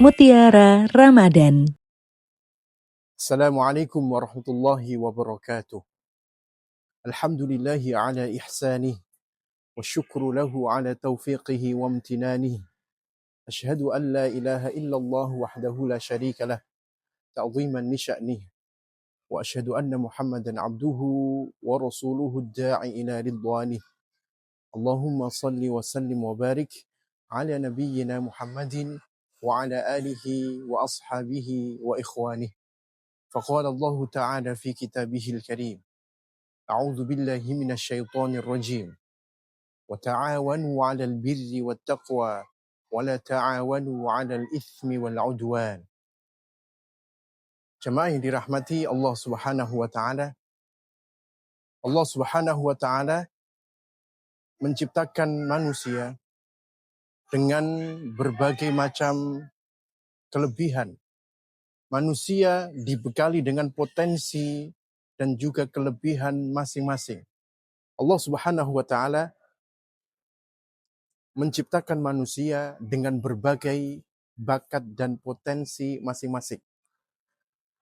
Mutiara Ramadan. Assalamualaikum warahmatullahi wabarakatuh. Alhamdulillahi ala ihsanih wa syukru lahu ala taufiqihi wa amtinanih. Ashhadu an la ilaha illallah wahdahu la syarika lah ta'ziman li sya'nih. Wa ashhadu anna Muhammadan abduhu wa rasuluhu ad-da'i ila ridwanih. Allahumma salli wa sallim wa barik ala nabiyyina Muhammadin wa ala alihi wa ashabihi wa ikhwanih. فقال الله تعالى في كتابه الكريم أعوذ بالله من الشيطان الرجيم وتعاونوا على البر والتقوى ولا تعاونوا على الإثم والعدوان. Jemaah yang dirahmati Allah Subhanahu wa taala. Allah Subhanahu wa taala menciptakan manusia dengan berbagai macam kelebihan. Manusia dibekali dengan potensi dan juga kelebihan masing-masing. Allah Subhanahu wa taala menciptakan manusia dengan berbagai bakat dan potensi masing-masing.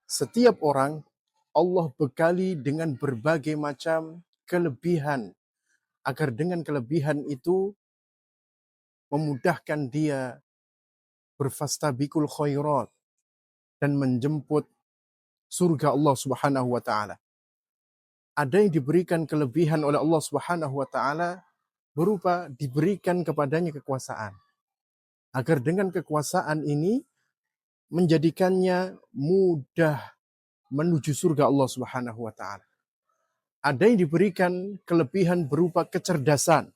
Setiap orang Allah bekali dengan berbagai macam kelebihan agar dengan kelebihan itu memudahkan dia berfastabiqul khairat dan menjemput surga Allah Subhanahu wa taala. Ada yang diberikan kelebihan oleh Allah Subhanahu wa taala berupa diberikan kepadanya kekuasaan. Agar dengan kekuasaan ini menjadikannya mudah menuju surga Allah Subhanahu wa taala. Ada yang diberikan kelebihan berupa kecerdasan.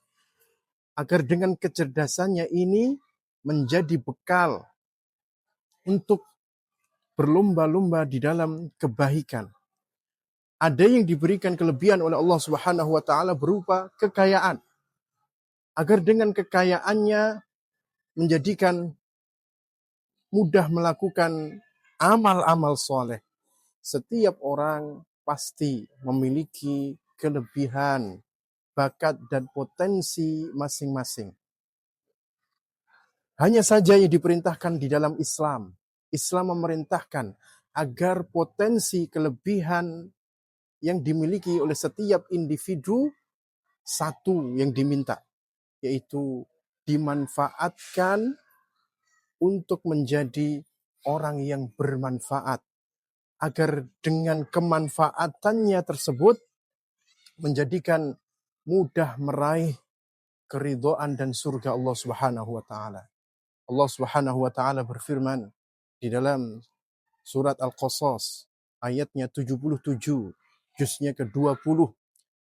Agar dengan kecerdasannya ini menjadi bekal untuk berlomba-lomba di dalam kebaikan. Ada yang diberikan kelebihan oleh Allah Subhanahu wa taala berupa kekayaan. Agar dengan kekayaannya menjadikan mudah melakukan amal-amal soleh. Setiap orang pasti memiliki kelebihan, bakat, dan potensi masing-masing. Hanya saja yang diperintahkan di dalam Islam. Islam memerintahkan agar potensi kelebihan yang dimiliki oleh setiap individu satu yang diminta, yaitu dimanfaatkan untuk menjadi orang yang bermanfaat. Agar dengan kemanfaatannya tersebut menjadikan mudah meraih keridhaan dan surga Allah Subhanahu wa taala. Allah Subhanahu wa taala berfirman di dalam surat Al-Qasas ayatnya 77, juznya ke-20,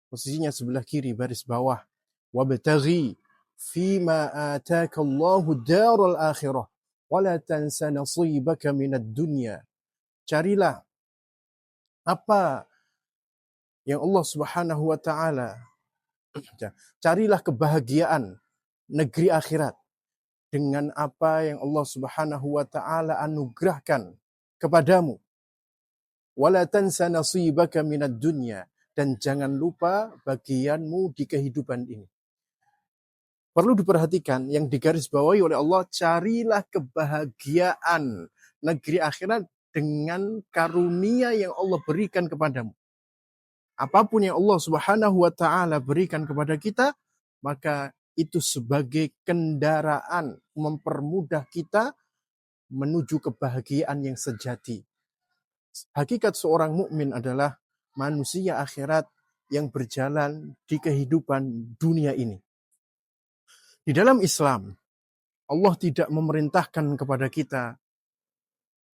posisinya sebelah kiri baris bawah. Wabtaghi fima ataka Allahu daral akhirah wa la tansa nasibaka minad dunya. Carilah apa yang Allah Subhanahu wa taala, carilah kebahagiaan negeri akhirat dengan apa yang Allah Subhanahu wa taala anugerahkan kepadamu. Wala tansa nasibaka minad dunya, dan jangan lupa bagianmu di kehidupan ini. Perlu diperhatikan yang digarisbawahi oleh Allah, carilah kebahagiaan negeri akhirat dengan karunia yang Allah berikan kepadamu. Apapun yang Allah Subhanahu wa taala berikan kepada kita, maka itu sebagai kendaraan mempermudah kita menuju kebahagiaan yang sejati. Hakikat seorang mukmin adalah manusia akhirat yang berjalan di kehidupan dunia ini. Di dalam Islam, Allah tidak memerintahkan kepada kita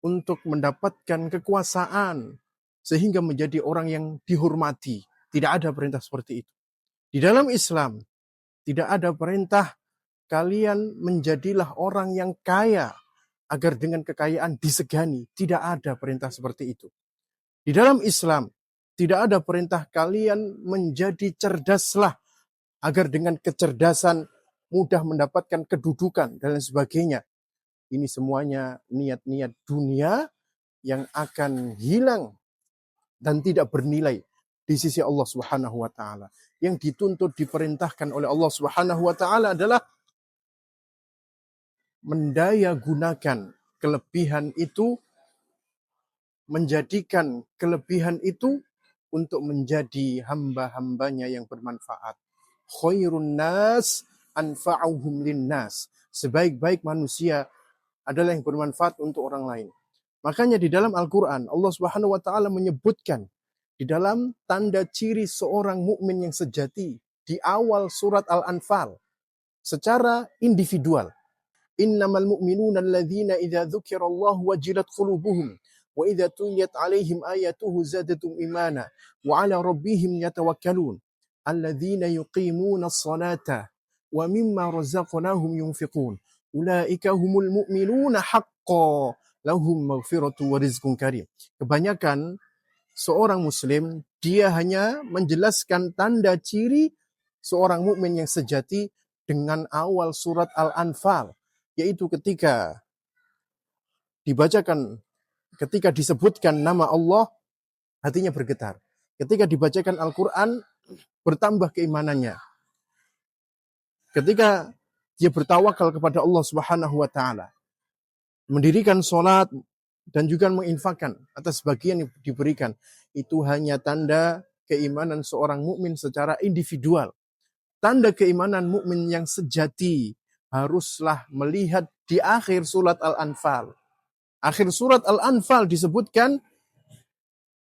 untuk mendapatkan kekuasaan sehingga menjadi orang yang dihormati. Tidak ada perintah seperti itu. Di dalam Islam, tidak ada perintah kalian menjadilah orang yang kaya agar dengan kekayaan disegani. Tidak ada perintah seperti itu. Di dalam Islam, tidak ada perintah kalian menjadi cerdaslah agar dengan kecerdasan mudah mendapatkan kedudukan dan lain sebagainya. Ini semuanya niat-niat dunia yang akan hilang dan tidak bernilai di sisi Allah Subhanahu wa taala. Yang dituntut diperintahkan oleh Allah Subhanahu wa taala adalah mendaya gunakan kelebihan itu, menjadikan kelebihan itu untuk menjadi hamba-hambanya yang bermanfaat. Khairun nas anfa'uhum linnas. Sebaik-baik manusia adalah yang bermanfaat untuk orang lain. Makanya di dalam Al-Quran Allah Subhanahu wa taala menyebutkan di dalam tanda ciri seorang mukmin yang sejati di awal surat Al-Anfal secara individual. Innamal mu'minuna alladzina idza dzukirallahu wajilat qulubuhum wa idza tuliyat alaihim ayatuhu zadatum imana wa ala rabbihim yatawakkalun alladzina yuqimuna as-salata wa mimma razaqnahum yunfiqun ulaika humul mu'minuna haqqan lahum maghfiratu wa rizqun karim. Kebanyakan seorang muslim dia hanya menjelaskan tanda ciri seorang mukmin yang sejati dengan awal surat Al-Anfal, yaitu ketika disebutkan nama Allah, hatinya bergetar. Ketika dibacakan Al-Quran, bertambah keimanannya. Ketika dia bertawakal kepada Allah Subhanahu wa taala, mendirikan sholat dan juga menginfakkan atas bagian yang diberikan, itu hanya tanda keimanan seorang mukmin secara individual. Tanda keimanan mukmin yang sejati haruslah melihat di akhir surat Al-Anfal. Akhir surat Al-Anfal disebutkan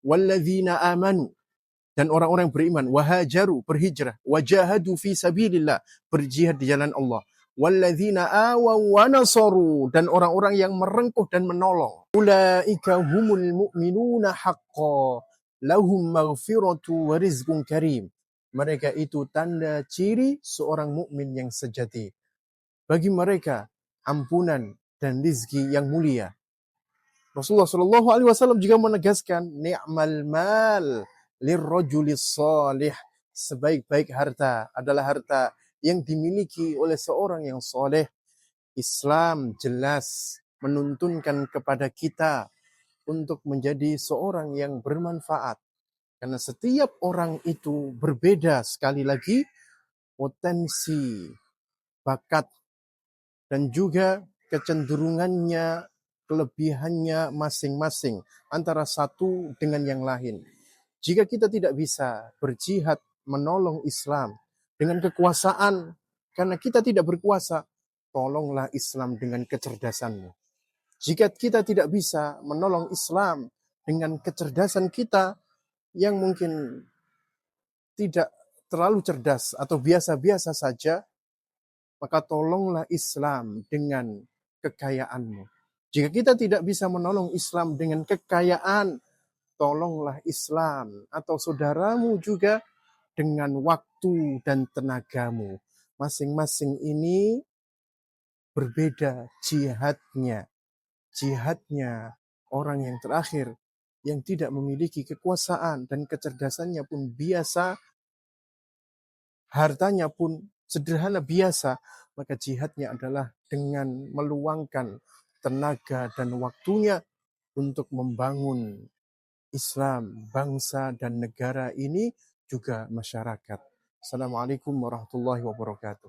walladzina amanu, dan orang-orang yang beriman, wahajaru, berhijrah, wajahadu fi sabilillah, berjihad di jalan Allah, walladzina awaw wa nasaru, dan orang-orang yang merengkuh dan menolong, ulaika humul mu'minuna haqqan lahum maghfiratu wa rizqun karim. Mereka itu tanda ciri seorang mukmin yang sejati. Bagi mereka ampunan dan rizki yang mulia. Rasulullah Shallallahu Alaihi Wasallam juga menegaskan, ni'mal mal lirrajulis salih. Sebaik-baik harta adalah harta yang dimiliki oleh seorang yang soleh. Islam jelas menuntunkan kepada kita untuk menjadi seorang yang bermanfaat. Karena setiap orang itu berbeda, sekali lagi potensi, bakat, dan juga kecenderungannya, kelebihannya masing-masing antara satu dengan yang lain. Jika kita tidak bisa berjihad menolong Islam dengan kekuasaan, karena kita tidak berkuasa, tolonglah Islam dengan kecerdasanmu. Jika kita tidak bisa menolong Islam dengan kecerdasan kita yang mungkin tidak terlalu cerdas atau biasa-biasa saja, maka tolonglah Islam dengan kekayaanmu. Jika kita tidak bisa menolong Islam dengan kekayaan, tolonglah Islam atau saudaramu juga dengan waktu dan tenagamu. Masing-masing ini berbeda jihadnya. Jihadnya orang yang terakhir, yang tidak memiliki kekuasaan dan kecerdasannya pun biasa, hartanya pun sederhana biasa, maka jihadnya adalah dengan meluangkan tenaga dan waktunya untuk membangun Islam, bangsa dan negara ini, juga masyarakat. Assalamualaikum warahmatullahi wabarakatuh.